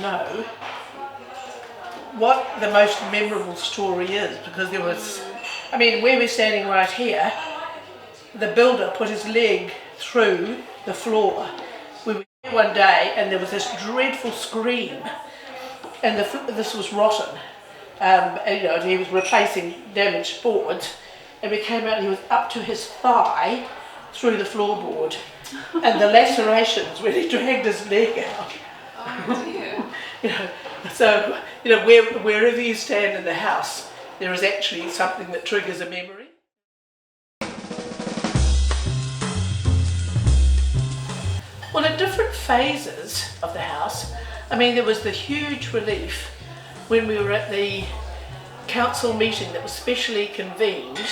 know what the most memorable story is, because there was, I mean, where we're standing right here, the builder put his leg through the floor. We were here one day and there was this dreadful scream, and this was rotten. And, you know, he was replacing damaged boards, and we came out and he was up to his thigh through the floorboard, and the lacerations when he dragged his leg out. Oh dear. You know, so, you know, wherever you stand in the house, there is actually something that triggers a memory. Well, at different phases of the house, I mean, there was the huge relief when we were at the council meeting that was specially convened,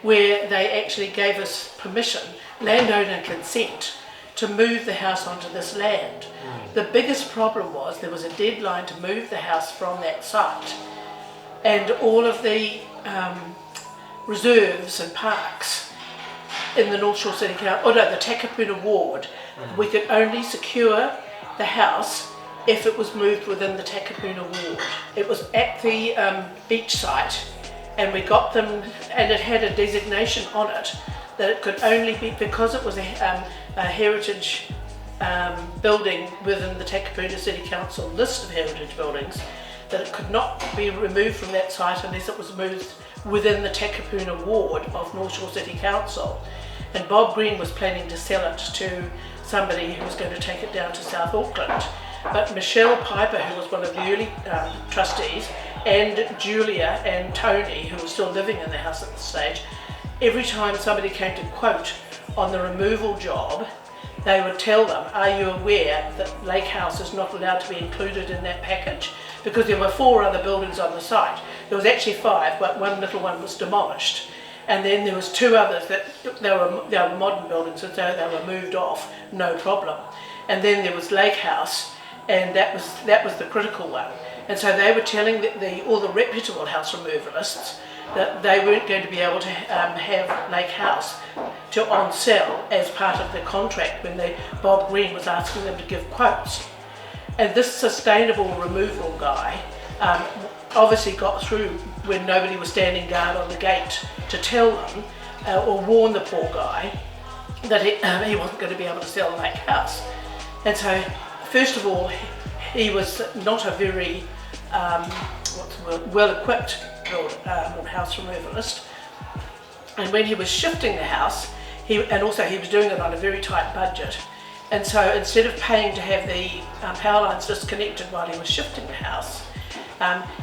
where they actually gave us permission, landowner consent, to move the house onto this land. The biggest problem was there was a deadline to move the house from that site, and all of the reserves and parks in the North Shore City Council, the Takapuna ward, we could only secure the house if it was moved within the Takapuna ward. It was at the beach site, and we got them, and it had a designation on it that it could only be, because it was a heritage building within the Takapuna City Council list of heritage buildings, that it could not be removed from that site unless it was moved within the Takapuna ward of North Shore City Council. And Bob Green was planning to sell it to somebody who was going to take it down to South Auckland. But Michelle Piper, who was one of the early trustees, and Julia and Tony, who were still living in the house at the stage, every time somebody came to quote on the removal job, they would tell them, are you aware that Lake House is not allowed to be included in that package? Because there were 4 other buildings on the site. There was actually 5, but one little one was demolished. And then there was 2 others that they were modern buildings, and so they were moved off, no problem. And then there was Lake House, and that was the critical one. And so they were telling all the reputable house removalists that they weren't going to be able to have Lake House to on sell as part of the contract when Bob Green was asking them to give quotes. And this sustainable removal guy obviously got through when nobody was standing guard on the gate to tell them or warn the poor guy that he wasn't going to be able to sell Lake House. And so, first of all, he was not a very well-equipped house removalist, and when he was shifting the house, he was doing it on a very tight budget, and so instead of paying to have the power lines disconnected while he was shifting the house,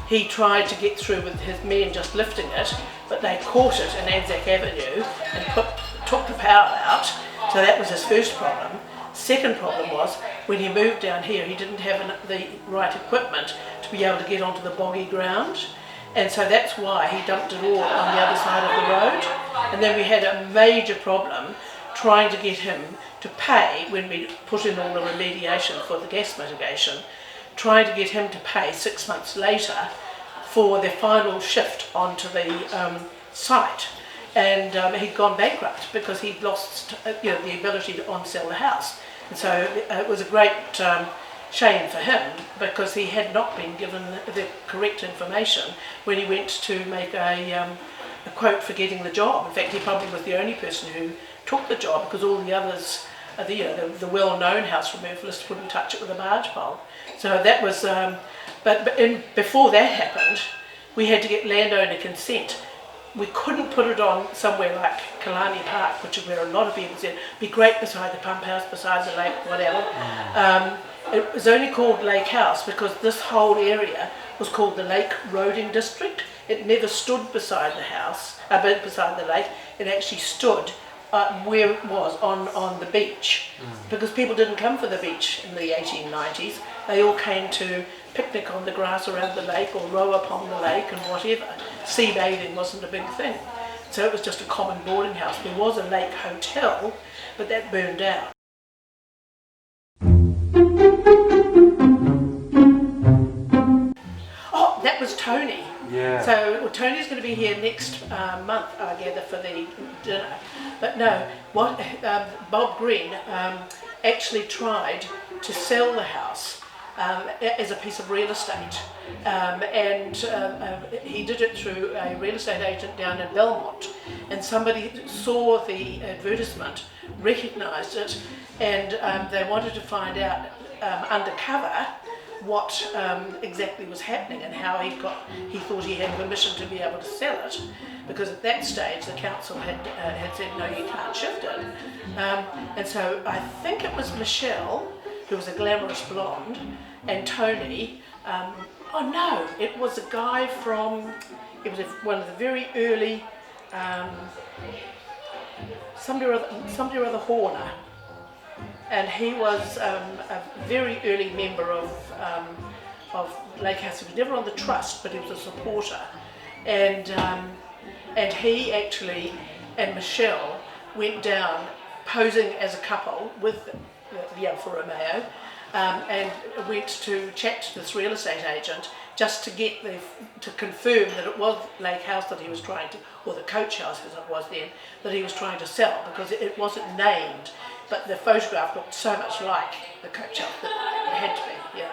he tried to get through with his men just lifting it, but they caught it in Anzac Avenue and took the power out. So that was his first problem. Second problem was, when he moved down here, he didn't have the right equipment to be able to get onto the boggy ground, and so that's why he dumped it all on the other side of the road. And then we had a major problem trying to get him to pay, when we put in all the remediation for the gas mitigation, trying to get him to pay 6 months later for the final shift onto the site. And he'd gone bankrupt because he'd lost the ability to on-sell the house. And so it was a great shame for him, because he had not been given the correct information when he went to make a quote for getting the job. In fact, he probably was the only person who took the job, because all the others, the well-known house removalists, wouldn't touch it with a barge pole. So that was, before that happened, we had to get landowner consent. We couldn't put it on somewhere like Kalani Park, which is where a lot of people said, be great beside the pump house, beside the lake, whatever. It was only called Lake House because this whole area was called the Lake Roading District. It never stood beside the house, beside the lake. It actually stood where it was, on the beach, because people didn't come for the beach in the 1890s. They all came to picnic on the grass around the lake or row upon the lake and whatever. Sea bathing wasn't a big thing. So it was just a common boarding house. There was a lake hotel, but that burned out. Oh, that was Tony. Yeah. So Tony's going to be here next month, I gather, for the dinner. But no, Bob Green actually tried to sell the house as a piece of real estate. He did it through a real estate agent down in Belmont, and somebody saw the advertisement, recognised it, and they wanted to find out undercover what exactly was happening and how he thought he had permission to be able to sell it, because at that stage the council had said no, you can't shift it. And so I think it was Michelle, who was a glamorous blonde, and Tony. Oh no, it was a guy from. It was one of the very early. Somebody or other Horner. And he was a very early member of Lake House. He was never on the trust, but he was a supporter. And he actually and Michelle went down posing as a couple with the Alfa Romeo, and went to chat to this real estate agent just to get to confirm that it was Lake House that he was trying to, or the coach house as it was then, that he was trying to sell, because it wasn't named. But the photograph looked so much like the coach house that it had to be, yeah.